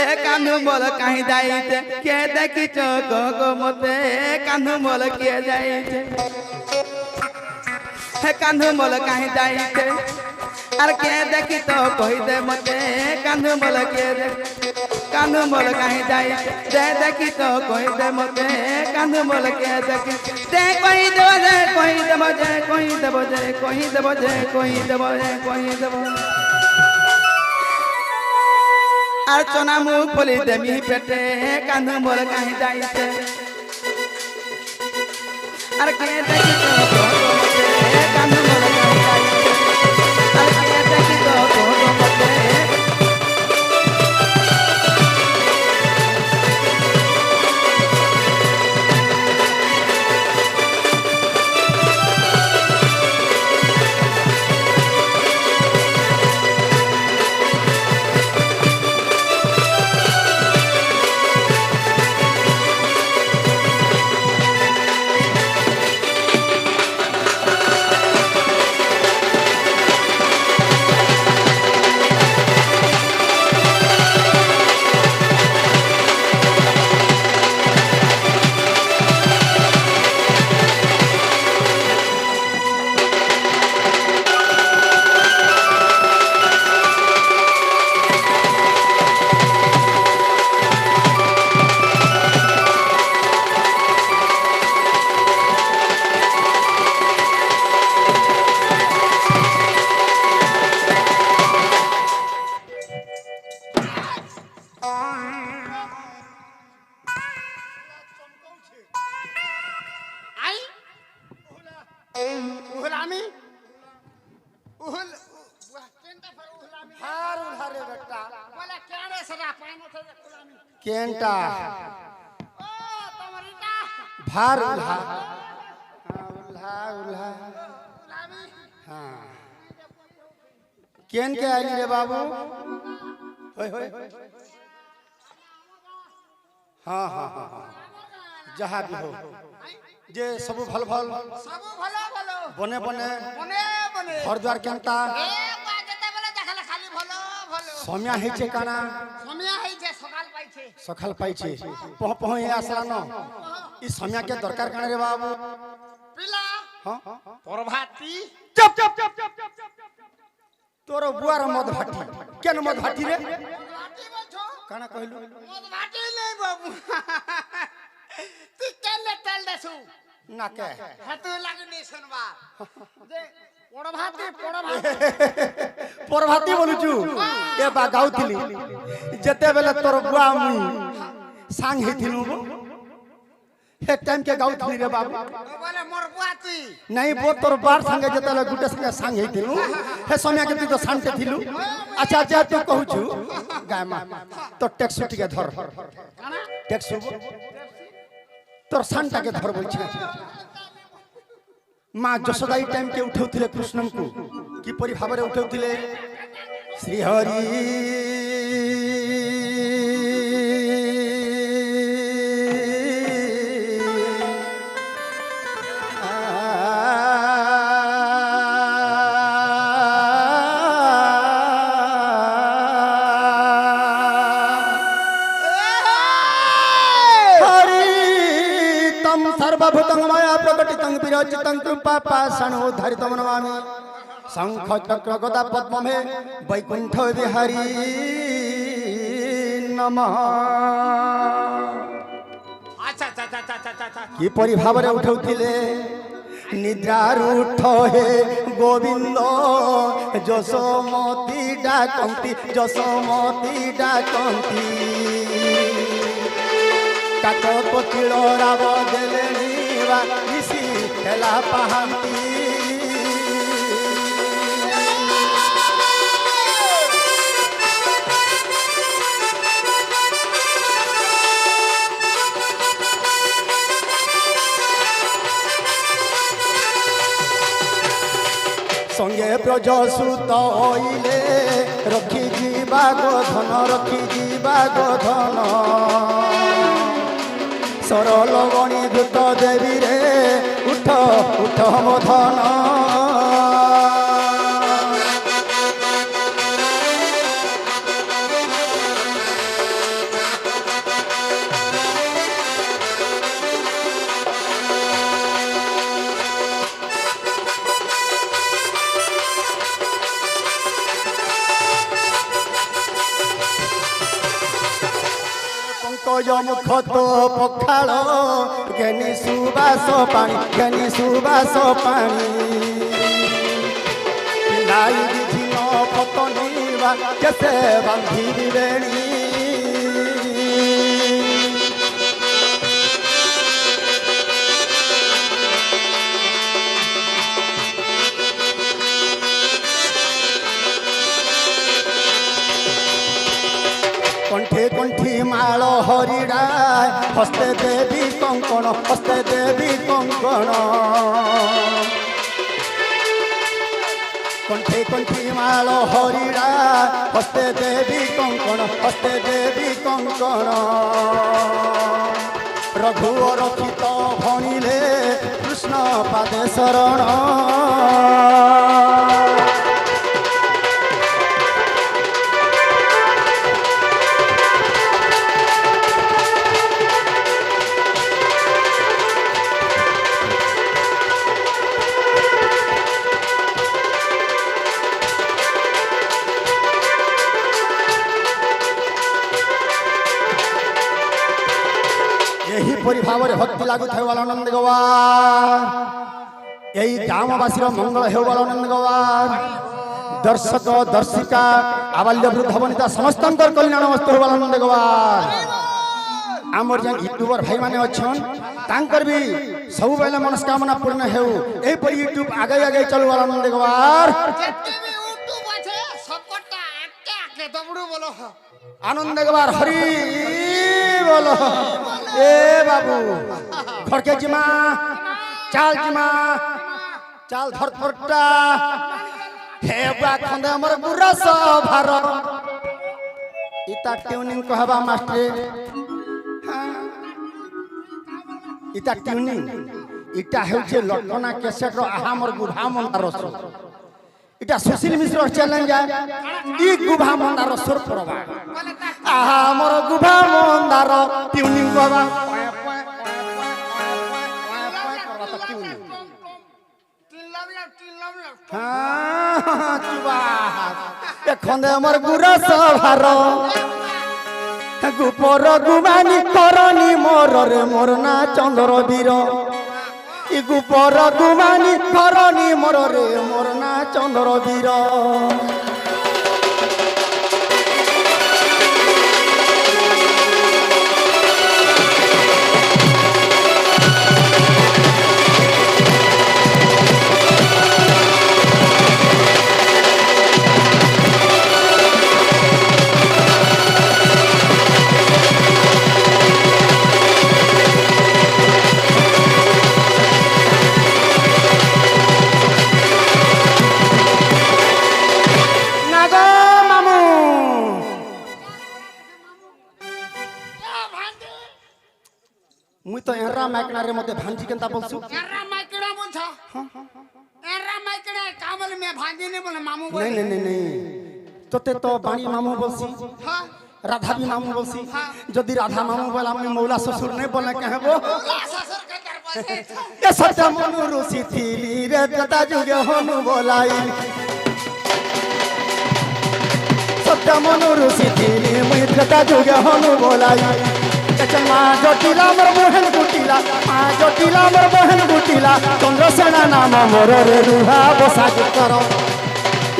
ए कान्हू मोल कहीं जाइते के देखी चोको गो मते कान्हू मोल के जाइते हे कान्हू मोल कहीं जाइते अर के देखी तो कही दे मते कान्हू मोल के दे कान्हू मोल कहीं जाइते दे देखी तो कही दे मते कान्हू मोल के देखी दे कही दे जे कही दे जे कही दे जे कही दे जे कही दे जे कही दे আর চনা মুখ বলি দেমি পেটে কান্হু মোল কাহি যাইতে আর কে দেখি তো মতে কান্হু মোল কাহি যাইতে আর কে দেখি তো মতে केंटा भार उल्हा उल्हा उल्हा हाँ केन के आइली रे बाबू होय होय हाँ हाँ हाँ हाँ जहाँ भी हो जे सब भल भल बने बने घर द्वार केंटा समिया हेचे काना सकाल पाइछे पह पह ए आसला न ई समिया के दरकार काना रे बाबू पिला हां प्रभाती चुप चुप चुप चुप तोरो बुआर मद भाटी केन मद भाटी रे भाटी बछो काना कहलु मद भाटी नै बाबू तू केले तेल देसु ना के हेतु लागनी सुनबा जे प्रभाती प्रभाती बोलुचु ए बा गाउथिली जते बेले तोर बुआ मुई सांग हेथिलु हे टाइम के गाउथिली रे बाबू बोले मोर बुआती नहीं वो तोर बार संगे जते गुटे संगे सांग हेथिलु हे समय के तू तो शांत थिलु अच्छा अच्छा तू कहूछु गाय मा तो टैक्स टिके धर टैक्स तोर शांता के धर बोल छे माँ जशोदा टाइम के उठाउथिले कृष्णन को कि परि भाबरे उठाउथिले श्री हरि सर्वभूतं माया प्रकटितं विरचितं कृपा पाषाणो धरितं नमामि शंख चक्र गदा पद्म में वैकुंठ विहारी नमः अच्छा अच्छा अच्छा अच्छा अच्छा कि परि भाबरे उठाउथिले निद्रारूढ़ हे गोविंद यशोमती डाकंती काकपतिल राव देले निशी हेला पाहांती संगे प्रजसुत होइले रखी जीवा गोधन सरल गणीभूत देवी रे उठ उठ मोधन কয়ম ক্ষত পখাল ঘেনি সুবাস পানি ঘেনি সুবাস পানি লাই ঝিন পতনিবা কেসে বান্ধিবি বেণী কণ্ঠে কণ্ঠী মাল হরিড়া হস্তে দেবী কঙ্কণ হস্তে দেবী কঙ্কণ কণ্ঠে কণ্ঠী মাল হরিড়া হস্তে দেবী কঙ্কণ হস্তে দেবী কঙ্কণ রঘু রক্ষিত ভণিলে কৃষ্ণ পাদে শরণ ଏହିପରି ଭାବରେ ଭକ୍ତି ଲାଗୁଥାଉ ଆନନ୍ଦ ଗୱାର এই ଗ୍ରାମବାସୀର ମଙ୍ଗଳ ହେଉ ଆନନ୍ଦ ଗୱାର ଦର୍ଶକ ଦର୍ଶିକା ଆବାଲ୍ୟ ବୃଦ୍ଧ ବନିତା ସମସ୍ତଙ୍କର କଲ୍ୟାଣ ମସ୍ତ ହେଉ ଆନନ୍ଦ ଗୱାର ଆମର ଯେନ୍ ୟୁଟ୍ୟୁବର ଭାଇମାନେ ଅଛନ୍ ତାଙ୍କର ବି ସବୁବେଳେ ମନସ୍କାମନା ପୂର୍ଣ୍ଣ ହେଉ ଏହିପରି ୟୁଟ୍ୟୁବ ଆଗେଇ ଆଗେଇ ଚାଲୁ ଆନନ୍ଦ ଗୱାର আনন্দ গবার হরি বল এ বাবু খড়কে জিমা চাল ধরফরটা হে বা খন্দে আমার বুরাস ভার ইতা টিউনিং কহবা মাস্টার ইতা টিউনিং ইটা হেউছে লটকনা ক্যাসেট র আহা মোর গুভা মন্দারস এটা সুশীল মিশ্র চ্যালেঞ্জ ই গুভা মন্দার সুর করবা আহা মোর গুভা মন্দার টিউনিং করবা এখনে আমার গুরস ভার গুপর গুমানি করনি মোর রে মোর না চন্দ্র বীর গুপর গুমানি করনি মোর রে মোর না চন্দ্র বীর মুই তো এরা মাইকনারে মতে ভাঞ্জি কেনতা বলছু এরা মাইকড়া বলছ এরা মাইকড়া কামল মে ভাঁজি নে বলে মামু বলে नहीं नहीं नहीं তোতে তো বাণী মামু বলছি हां রাধা বি মামু বলছি যদি রাধা মামু বলে আমি মৌলা শ্বশুর নাই বলে কহবো ससुर के कर बसे এ সত্য মনু রুসি থিলি রে দাদা যুগে হনু বলাই সত্য মনু রুসি থিলি মুই দাদা যুগে হনু বলাই মা জটিলা মোর বহেন গুটিলা মা জটিলা মোর বহেন গুটিলা চন্দ্রসেনা নাম মোর রে রুহা বসা গুতর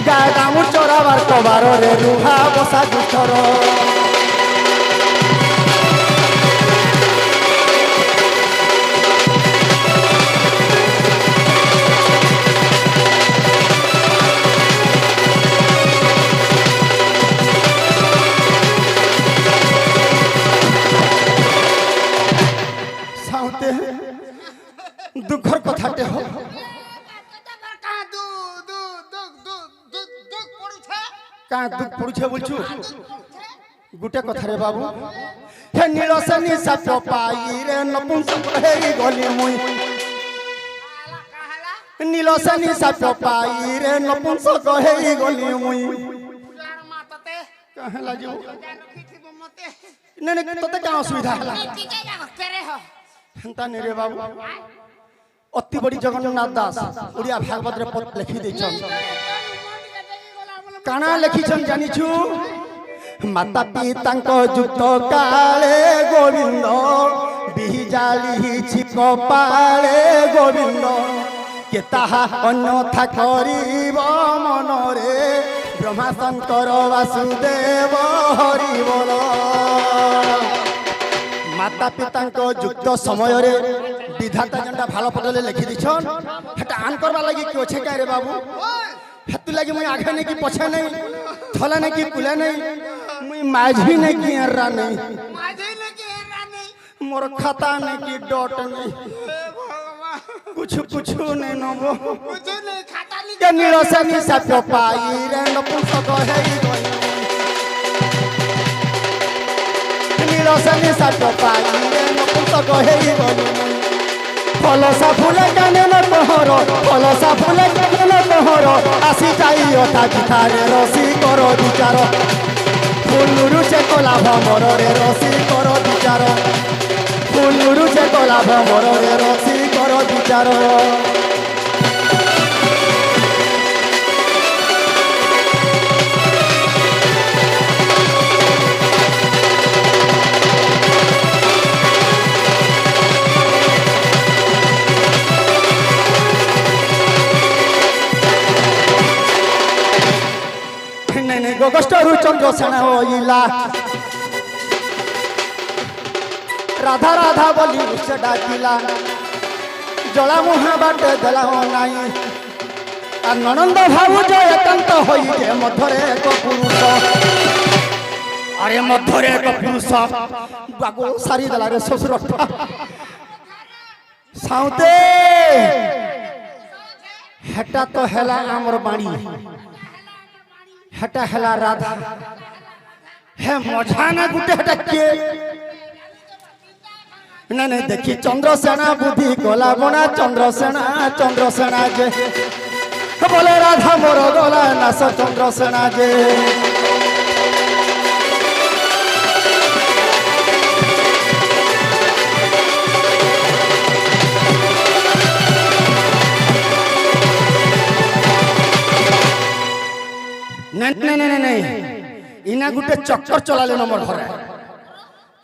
গায় দামু চরাবার কবার রে রুহা বসা গুতর দুঃখর কথাতে হো कहां दू दू दू दू दू दू पड़ुछे কা দুঃখ পড়ুছে বলছু গুটে কথা রে বাবু হে নীলসেনী সাপ পাই রে নপুংসক হেই গলি মুই काहला নীলসেনী সাপ পাই রে নপুংসক হেই গলি মুই यार मातते কাহলা যো रखी थी मते নে নে তোতে কা অসুবিধা হলা ठीक है जा करे हो হেনতা নে রে বাবু অতি বড়ি জগন্নাথ দাস ওড়িয়া ভাগবত রে পদ লিখি দেছন কানা লিখিছন জানিছু ମାତା ପିତାଙ୍କ ଯୁକ୍ତ କାଳେ ଗୋବିନ୍ଦ ବିଜାଲିଛି କପାଳେ ଗୋବିନ୍ଦ କେ ତାହା ଅନ୍ୟଥା କରିବ ମନରେ ବ୍ରହ୍ମା ଶଙ୍କର ବାସୁଦେବ ହରି ବୋଲ। ମାତା ପିତାଙ୍କ ଯୁକ୍ତ ସମୟରେ ବିଧାତା ଯେନ୍ଟା ଭଲ ପଟରେ ଲେଖି ଦେଇଛନ୍ ହେଟା ଆନ୍ କରବା ଲାଗି କି ଅଛେ କାରେ ବାବୁ ହେତୁ ଲାଗି ମୁଇଁ ଆଘେ ନେଇ କି ପଛେ ନେଇ ଥଲା ନେଇ କି କୁଲେ ନେଇ ମୁଇଁ ମାଝି ନେଇ କି ଏରା ନେଇ मोर खाता नहीं की डॉट नहीं कुछ कुछ नहीं नबो के नीलो से नी सत्य पाई रे नपुंसक है नीलो से नी सत्य पाई रे नपुंसक है फलसा फूले जाने न तोहरो फलसा फूले जाने न तोहरो आसी जाई ओता जितारे रसी करो विचार फुलुरु से कोला भमर रे रसी करो विचार फुलुरु से कोला भमर रे रसी करो विचार। गोगस्टरु चंद्र सेना होइला राधा राधा बोली उसे डाकिला जला मुहा बाटे देला नाई आ ननंद भाऊ जो एकांत होई जे मधरे एक पुरुष अरे मधरे एक पुरुष बागो सारी देला रे ससुर साउते हेटा तो हेला हमर बाणी हेटा हेला राधा हे मजा ना गुटे हेटा के नहीं नहीं देखी चंद्रसेना बुद्धि गोला बना चंद्रसेना जे बोले राधा मोर गोला नास चंद्रसेना जे नहीं नहीं नहीं इना गुटे चक्कर चला ले नंबर घरे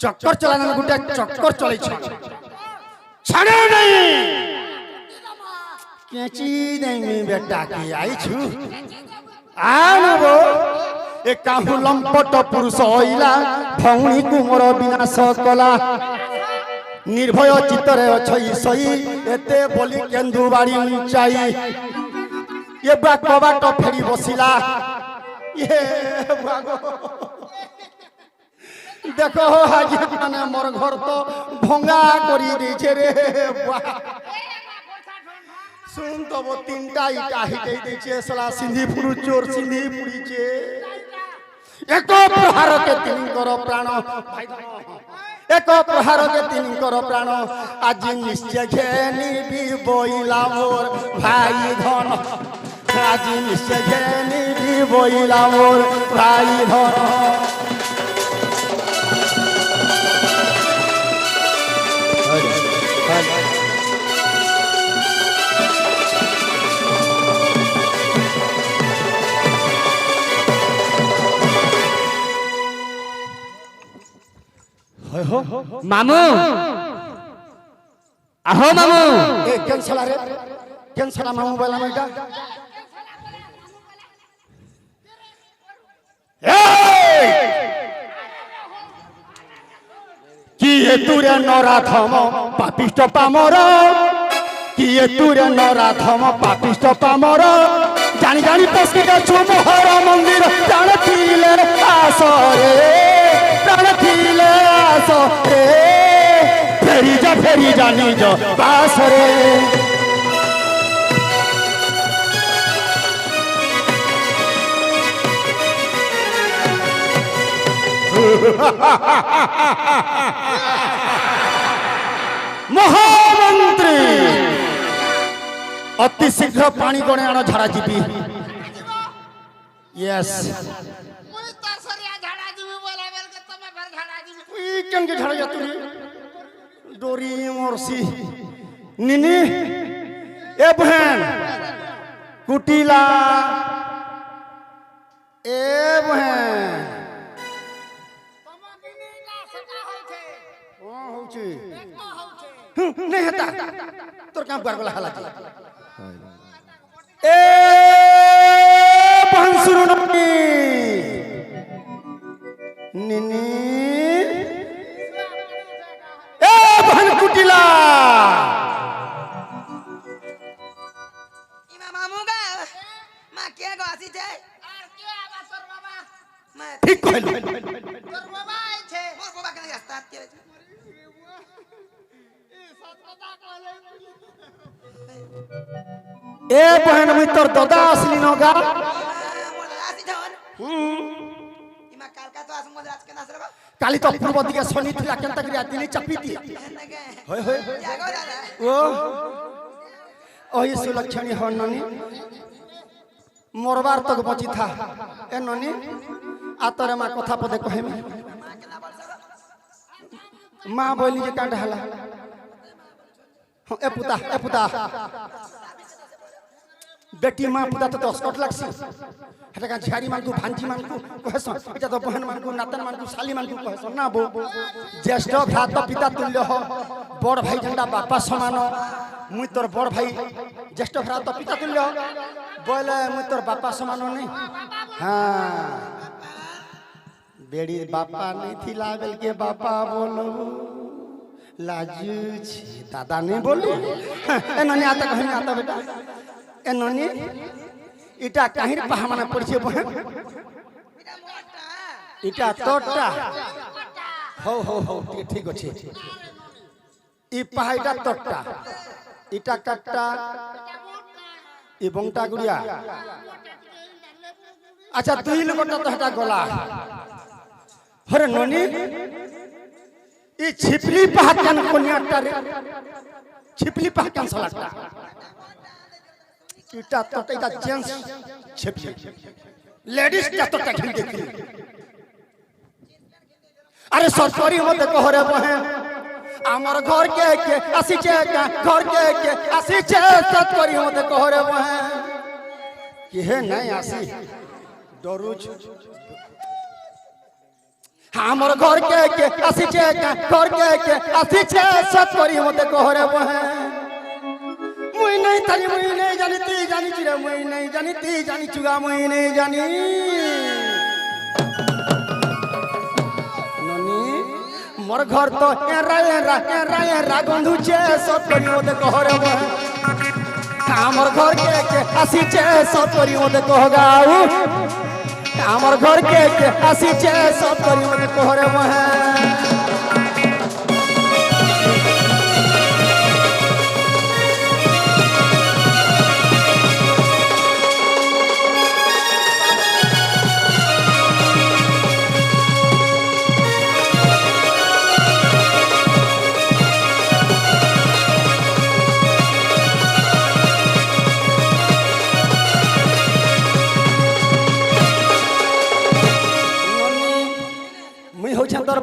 चक्कर चलाने गुटे चक्कर चले छाड़े नहीं केची नहीं बेटा की आई छु आनबो ए काहू लंपट पुरुष होइला भौणी कुमर विनाश कला निर्भय चित्तरे अछई सई एते बोली केंदु बाड़ी उचाई ये बाक बाट फेरी बसिला ये भागो देखो आज माने मोर घर तो भंगा करी देछे रे सुन तो वो तीनटा इटा हिटे देछे सला सिंधी पुरु चोर सिंधी पुरी छे एको प्रहार के तीन करो प्राण एको प्रहार के तीन करो प्राण आज निश्चय घेनी भी बोइला मोर भाई धन आज निश्चय घेनी भी बोइला मोर भाई धन मामू आहो मामू ए कैंसला रे कैंसला मामू बोला मैडा किए तुरे नराधम पापिष्ट पामर किए तुरे नराधम पापिष्ट पामर जानी जानी पसके गछु मोहर मंदिर प्राण थिले आस रे प्राण थिले आस रे फेरी जा निज बास रे महामंत्री अति शीघ्र पानी गणे आण झाड़ा जीबी यस मुई तो सरिया झाड़ा जीबी बोला बेल के तमे फिर झाड़ा जीबी ई केन के झाड़ा जातुरी डोरी मोरसी निनी ए बहन कुटीला ए बहन नहीं हेता तोर काम कर गला हला ए बहन निनी ए बहन कुटिला इमा मामू का मा के गासी छे আর কে আবার তোর বাবা मा ठीक कहल তোর বাবা আইছে मोर बाबा के उस्ताद के এই সত কথা কইলে ए बहन मुई तोर दादा असली नगा मोर आसी छन इमा काल का तो आस मोर आज के नास रबा काली तो पूर्व दिके शनि थिला केनता करिया दिनी चपी दी नगे होय होय जागो दादा ओ ओही सुलक्षणी हो ननी मोरबार तक बची था ए ननी आतरे मां कथा पदे कहे मा के ना बोल सको मां बोली जे कांड हला ए पुता बेटी मां पुता तो 10 कट लागसी हेटा का झाड़ी मानकू भांजी मानकू कहसन एटा तो बहन मानकू नातन मानकू साली मानकू कहसन ना बो ज्येष्ठ भ्रात पिता तुल्य हो बड़ भाई झंडा बापा समान मुई तोर बड़ भाई ज्येष्ठ भ्रात पिता तुल्य हो बोले मुई तोर बापा समान नहीं हां बेड़ी बापा नहीं थी लावेल के बापा बोलो लाजू छी दादा नहीं बोलू ए ननी आता कहीं आता बेटा ए ननी इटा काहिर पहामाना पड़छे बहन बिना मोटा इटा तोटा हो ठीक अछि इ पहाइटा तोटा इटा कट्टा इ बंगटा गुड़िया अच्छा दुई लोगटा तो हटा गला हरे ननी इ छिपली पहाकन कोनियाटा रे छिपली पहाकन सलाटा इटा तोटा इटा जेंट्स छिपली लेडीज टा तोटा घिन देखी अरे सरकारी मत कह रे बहन आमर घर के आसी छे घर के आसी छे सरकारी मत कह रे बहन कि हे नहीं आसी डरुच आमर घर के आसी छे घर के आसी छे सरकारी मत कह रे बहन मुई नहीं जानती जानी रे मुई नहीं जानती जानी चुगा मुई नहीं जानी मोर घर तो एरा गंधु छे सब करी मते कह रे हमर घर के आसी छे सब करी मते कह गाऊ हमर घर के आसी छे सब करी मते कह रे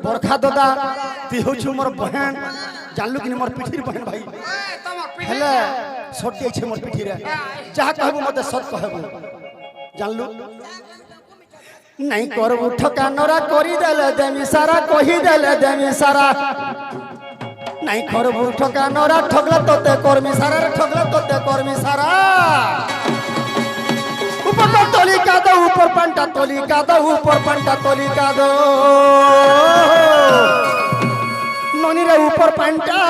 बरखा दादा ती होछु मोर बहन जानलु कि मोर पिठीर बहन भाई ए तमर पिठी हेले छोटी छे मोर पिठी रे जहा कहबो मते सत कहबो जानलु नहीं करबो ठका नरा करी देले देमी सारा कहि देले देमी सारा नहीं करबो ठका नरा ठगला तोते कर्मी सारा रे ठगला तोते कर्मी सारा ऊपर तोली का दो ऊपर पंटा तोली का दो ऊपर पंटा तोली का दो ननी रे ऊपर पंटा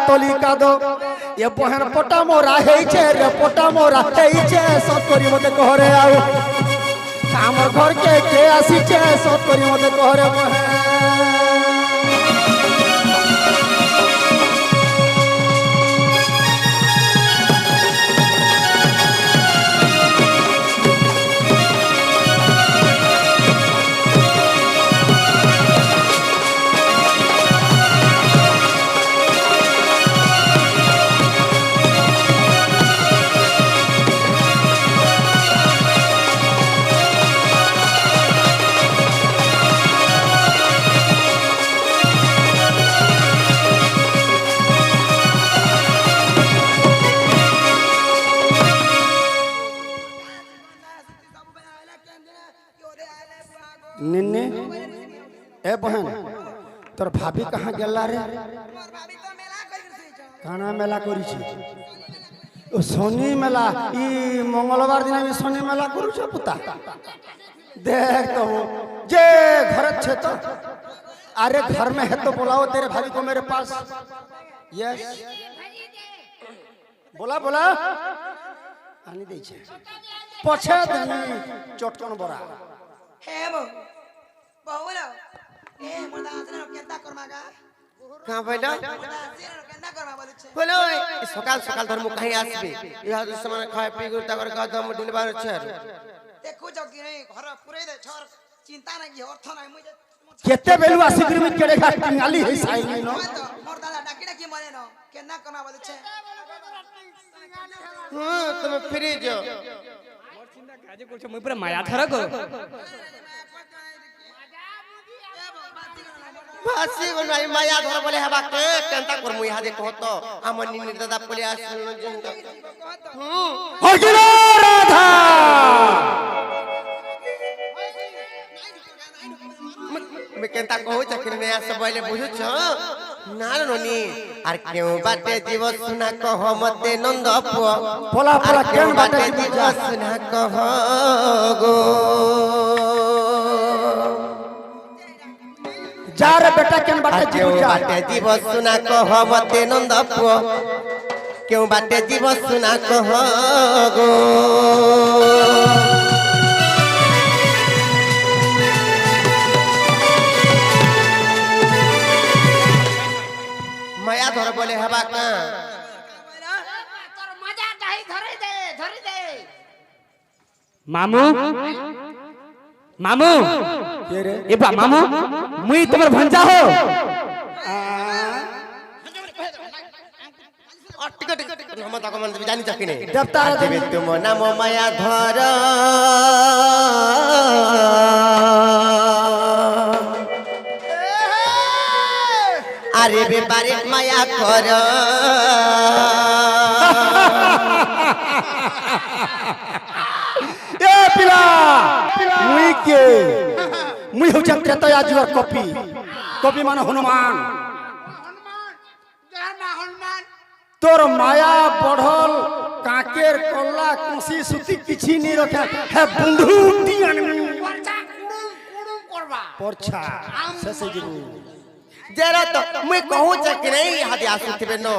तोली का दो ये बहन पोटा मोरा है छे रे पोटा मोरा है छे सब करी मते कह रे आओ हमर घर के आसी छे सब करी मते कह रे बहन निन्ने ए बहन तोर भाभी कहाँ गेला रे मोर भाभी तो मेला करी से কানা মেলা করিছি ও শনি মেলা ই মঙ্গলবার দিন আমি শনি মেলা করুছ পুতা देख तो जे घर छे तो अरे घर में है तो बुलाओ तेरे भाभी को मेरे पास यस बोला बोला आनी दे छे पछे देनी चटकन बरा हे बहु ना ए मोदा आसने केंता करमागा कहाँ बोलो केंता करमा बोलु छे बोलो सकाल सकाल धर्म कहीं आसबे यह दुश्मन खाए पी गुरता कर का दम ढिलबार छर देखो जगी नहीं घर पुरे दे छोर चिंता नहीं की अर्थ नहीं मुझे केते बेलु आसिग्री में केड़े घाट टिंगाली है साई नहीं नो मोर दादा डाकी डाकी मने न केंता करमा बोलु छे हां तुम फ्री जो কাজে করছো মই পুরা মায়া ধরা গো भासी बोल भाई माया धर बोले हबा के केंता कर मु यहा दे कहतो हमन नि दादा बोले आसन जंग अगिला राधा मैं केंता कहू चकिन ने आस बोले बुझु छ ना ननी आर क्यों बाटे जीव सुना कह मते नंद पुओ बोला बोला केन बाटे जीव सुना कह गो जा रे बेटा केन बाटे जीव जा बाटे जीव सुना कह मते नंद पुओ क्यों बाटे जीव सुना कह गो माया धर बोले हबा का তোর মজা দাই ধরে দে মামু মামু के रे এবা মামু মুই তোমার ভঞ্জা হো टिकट हम तक मन जानी चकिने देवतार देवी तुम नाम माया धर अरे बेबारे माया कर ए पिला मुई के मुई हो चंद्र तो आजुर कॉपी कॉपी मान हनुमान হনুমান জয় মা হনুমান तोर माया बढ़ल काकेर कल्ला कुसी सुती किछि नहीं रखे है बुंदूटी आनमी পরচা কুড়ুম কুড়ুম করবা परछा से गिरू जेरा तो मैं कहूं चक नहीं हदि आसु थिबे नो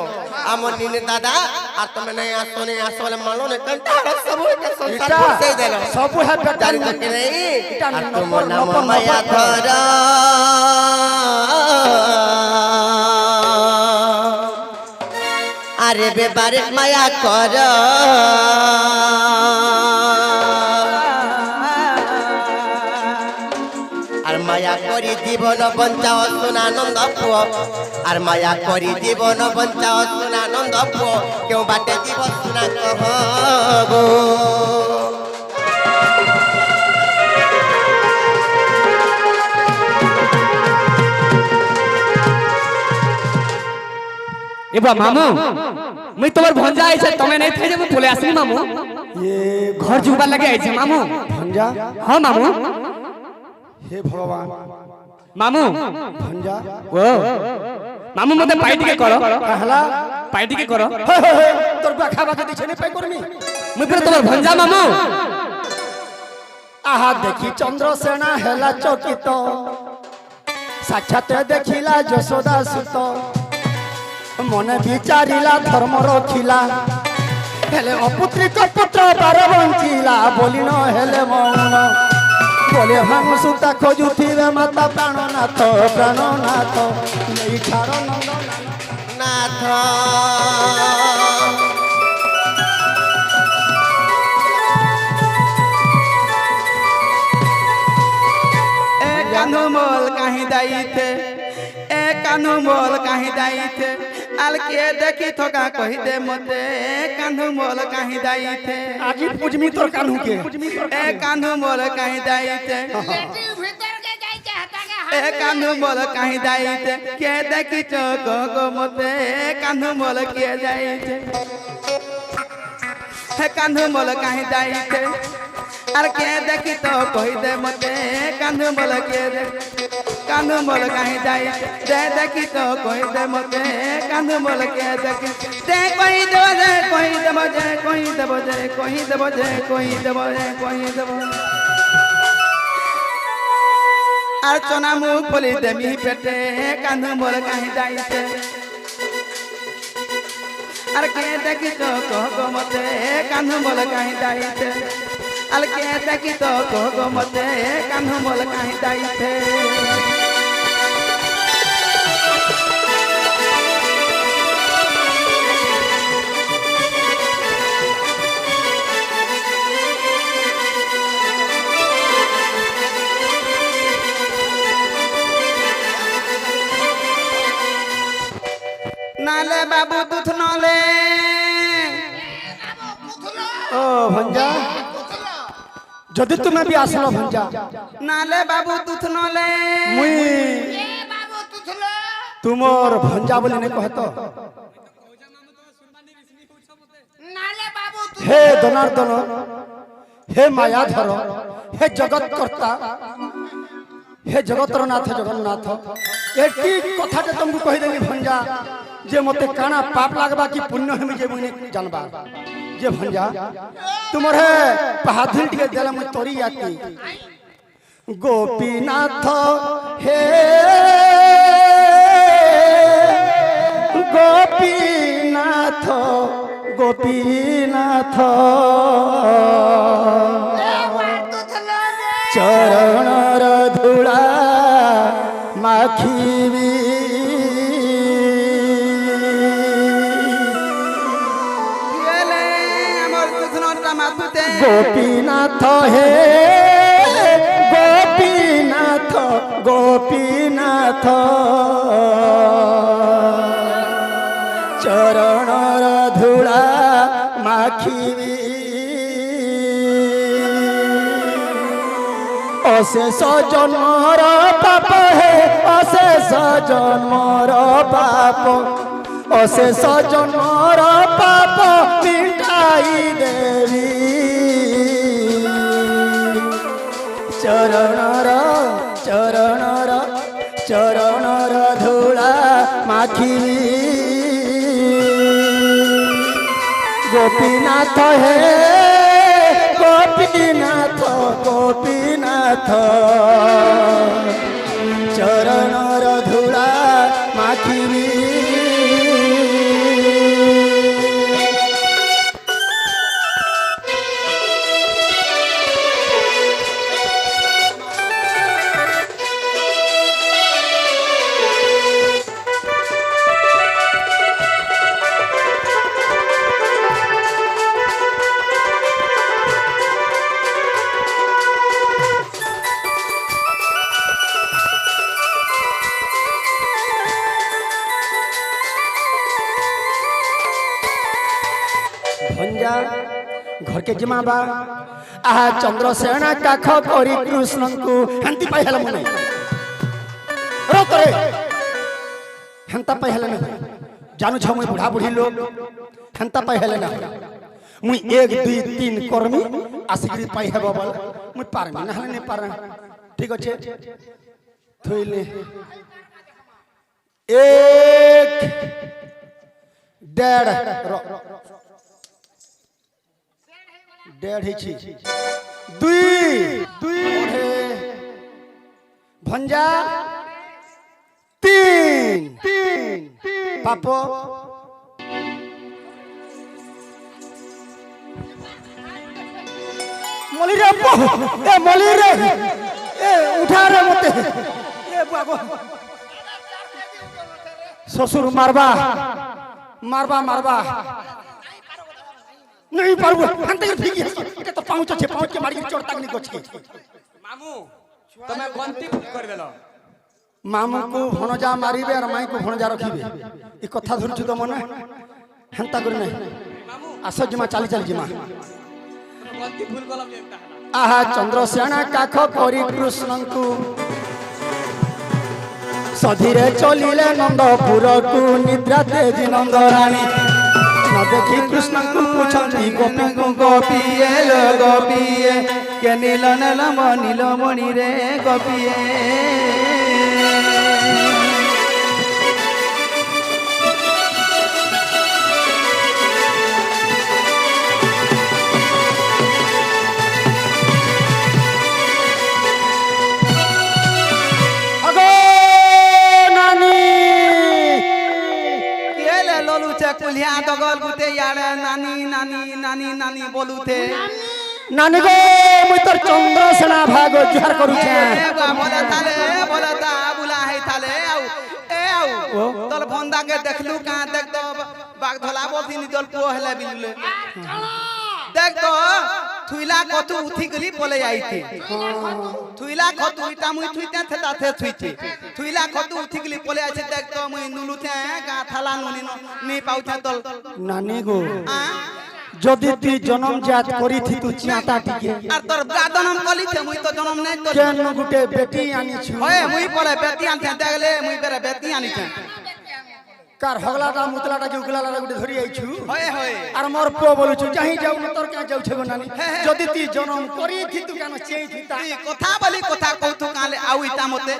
हमन नि दादा आ तुम नहीं आसो ने आसो वाला मानो ने कंटा सब के संसार इटा से देलो सब है बेटा जानी चक नहीं इटा आ तुम नपर नाम नपर माया नपर धर अरे बेबारे माया कर আর মায়া করি জীবন বঞ্চাও সোনানন্দ পুয় আর মায়া করি জীবন বঞ্চাও সোনানন্দ পুয় কেউ বাটে জীব সোনা কহ গো এবা মামু মুই তোমার ভঞ্জা আইছে তুমি নাই থাই যাবো বলে আসি মামু ये ঘর জুবার লাগে আইছে মামু भंजा হ্যাঁ মামু हे भगवान মামু भंजा ও মামু মতে পাইটিকে করো कहला পাইটিকে করো तोर बाखा बाके दिछे ने पे करमी মুই পুরা তোমার ভঞ্জা মামু आहा देखी चंद्रसेना हेला चकित साक्षात देखिला यशोदा सुत मन विचारिला धर्म रखिला हेले अपुत्रिक पुत्र बार बंचिला बोली न हेले मौन बोले हम सुता खोजुथिबे माता प्राणनाथ प्राणनाथ नहीं ठार नंदन नाथ ए कान्हू मोल कहीं जाइते ए कान्हू मोल कहीं जाइते आल के देखी थोका कही दे मते कान्हू मोल कहीं जाइते आज पूजमी तोर कान्हू के ए कान्हू मोल कहीं जाइते বেটি ভিতর কে যাইতে হাতাকে ए कान्हू मोल कहीं जाइते के देखी चोक गो मते कान्हू मोल के जाइते हे कान्हू मोल कहीं जाइते আর কে দেখি তো কই দে মতে কান্ধু বল কে কান্ধু বল কাহি যাই দে দেখি তো কই দে মতে কান্ধু বল কে দেখি দে কই দেব যে কই দেব যে কই দেব যে কই দেব যে কই দেব যে কই দেব আর চনা মুখ বলি দেমি পেটে কান্ধু বল কাহি যাইতে আর কে দেখি তো কহ মতে কান্ধু বল কাহি যাইতে আর কে দেখি তো কহ মতে কান্ধু বল কাহি যাইতে নালে বাবু দুধ নলে ও ভঞ্জা যদি তুমি বি আসলো ভঞ্জা নালে বাবু দুধ নলে মুই এ বাবু তুথলো তুমর ভঞ্জা বলি নে কহতো নালে বাবু তুথলো হে জনার্দন হে মায়াধর হে জগৎ কর্তা হে জগতর নাথ জগন্নাথ এটি কথাটা তুমি কহিদেলি ভঞ্জা যে মতে কানা পাপ লাগবা কি পুণ্য হেমি যে মুই জানবা যে ভঞ্জা তোমার হে পাহাধিল টিকে দেলা মুই তরি আতি গোপীনাথ হে গোপীনাথ গোপীনাথ তুথলো চরণর ধূলা মাখিবি গেলে আমার দুধ নটা মাথুতে গোপীনাথ হে গোপীনাথ গোপীনাথ চরণর ধূলা মাখিবি অশেষ জন্মর পাপ হে অশেষ জন্মর পাপ অশেষ জন্মর পাপ মিটাই দেবী চরণর চরণর চরণর ধূলা মাখিবি গোপীনাথ হে গোপীনাথ গোপীনাথ চরণর ধূলা মাখিবি भंजा घर के जिमा बा आहा चंद्रसेना काख करी कृष्ण को हंती पाई हला मने रो करे हंता पाई हला ना जानू छ मुई बुढ़ा बुढ़ी लोग हंता पाई हला ना मुई 1 2 3 कर्मी आसिकरी पाई हेबो बोल मुई पारमी ना हले ने पार ठीक अछि थोइले 1 डेढ़ ही दुई दुई भंजा 3 पापो मली रे ए मली रे ए उठा रे मते ए बागो ससुर मारबा मारबा मारबा नहीं पारबो हंते ठीक है এটা তো পাউচ আছে পাউচ के मारी चोट तक गछके मामू तमे गंती कर देलो मामू को भणजा मारिबे और माई को भणजा रखिबे ई कथा धरछु त मने हंता कर नहीं आस जिमा चाली चाली जिमा गंती भूल गलम एकटा आहा चंद्रसेना काख करी कृष्ण को सधीरे चलिले नंदपुर को निद्रा तेजी नंद रानी ନ ଦେଖି କୃଷ୍ଣଙ୍କୁ ପୁଛନ୍ତି ଗୋପୀଙ୍କୁ ଗୋପିଏ ଲୋ ଗୋପିଏ କେ ନୀଳ ନୀଳମ ନୀଳମଣିରେ ଗୋପିଏ कुलिया दगल गुते यार नानी नानी नानी नानी बोलुते नानी गो मुई तोर चंद्रसेना भाग जुहार करू छे बोला ता बुला है थाले आउ ए आउ तोर भंदा के देखलू का देख तो बाग धला बोथिन जल पुओ हेले बिलले देख तो थुइला कतु उठी गली पले आईते थुइला कतु इटा मुई थुइते थेता थे थुइते थुइला कतु उठी गली पले आछे देख तो मुई नुलुते गा थाला नुनी नी पाउथे तल नानी गो যদি তুই জনম জাত করি থি তু চিয়াটা টিকে আর তোর গা জনম কলি থে মুই তো জনম নাই তো কেন গুটে বেটি আনিছু হয় মুই পরে বেটি আনতে দেখলে মুই বেরে বেটি আনিছে কার হগলাটা মুতলাটা যে উগলাটা গুটে ধরি আইছু হয় হয় আর মোর পো বলুছু চাহি যাও তোর কে যাউছে গো নানি যদি তুই জনম করি থি তু কেন চেই থি তা তুই কথা বলি কথা কৌতু কালে আউ ইটা মতে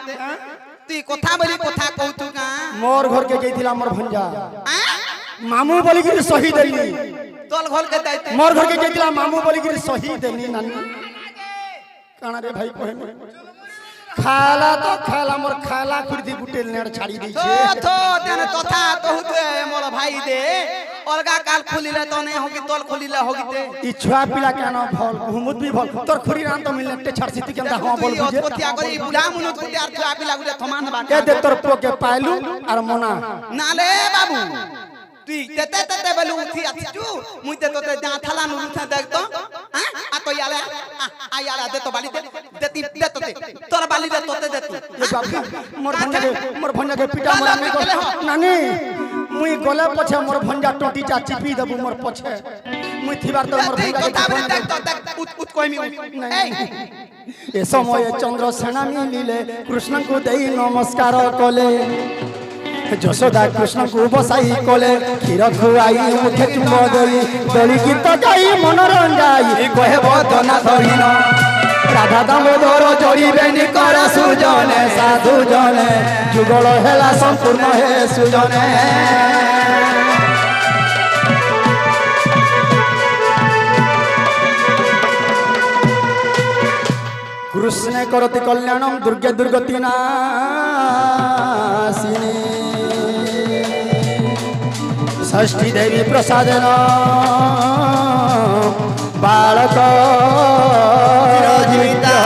তুই কথা বলি কথা কৌতু কা মোর ঘর কে যাইতিলা মোর ভঞ্জা মামু বলি কি সহি দেলি তল ঘর কে যাইতে মোর ঘর কে যাইতিলা মামু বলি কি সহি দেলি নানি কানা রে ভাই কহে খালা তো খালা মোর খালা খুরদি গুটে নেড় ছাড়ি দিছে তো তেনে কথা কহুতে মোর ভাই দে অলগা কাল খুলিলে তো নে হকি তল খুলিলে হকিতে ই ছুয়া পিলা কেন ভল ঘুমুত বি ভল তোর খুরি রান তো মিলতে ছাড়ছি তুই কেনটা হ্যাঁ বল বুঝে কতিয়া করি বুলা মুনুত কতি আর ছুয়া পিলা গুলে থমান বা কে দে তোর পোকে পাইলু আর মনা নালে বাবু তুই তেতে তেতে বলু উঠি আছিছু মুই তে তোতে যা থালা নু উঠা দেখ তো হ্যাঁ আ তো ইয়ালে আ ইয়ালে দে তো বালি দেতি দে তোতে তোর বালি দে তোতে দেতি এ বাবু মোর ভঞ্জাকে পিটা মারা নাই গো নানি মুই গলে পছে মোর ভঞ্জা টটি চা চিপি দেবু মোর পছে মুই থিবার তো মোর তুই ভঞ্জা কথা বলি দেখ তো দেখ উত কইমি এই এ সময়ে চন্দ্রসেনা মিলিলে কৃষ্ণଙ୍କୁ দেই নমস্কার কলে যশোদা কৃষ্ণଙ୍କୁ বসাই কলে ক্ষীর খুয়াই মুখে চুম্ব দেই দলি গীত গাই মনোরঞ্জাই কহে বদনা ধরিন রাধা দামোদর জড়িবেনি করা সুজনে সাধু জনে যুগল হেলা সম্পূর্ণ হে সুজনে কৃষ্ণে করতি কল্যাণম দুর্গে দুর্গতি নাশিনী ষষ্ঠী দেবী প্রসাদন বালক জীবিতা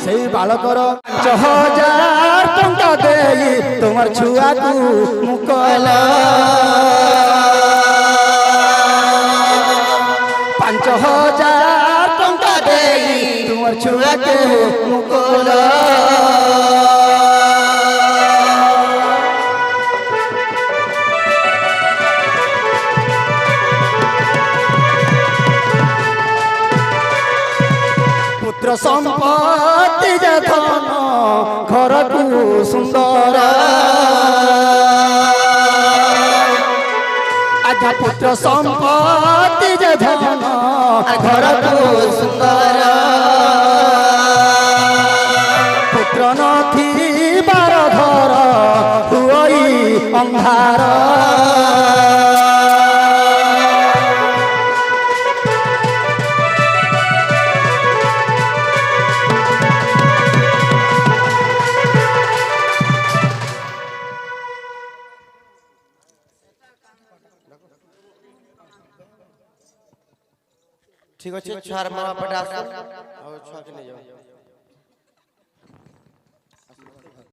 সেই বালকর ৫,০০০ টঙ্কা দেই তোমার ছুয়াকু মুকল ৫,০০০ টঙ্কা দেই তোমার ছুয়াকে মুকল পুত্র সম্পত্তি যে ধন ঘরকু সুন্দর আজ্ঞা পুত্র সম্পত্তি যে ধন ঘরকু সুন্দর পুত্র নথিবার ঘর হুই অন্ধার ঠিক আছে ছুয়ার মামা পটে আসুন আর ছুয়াকে নিয়ে যাও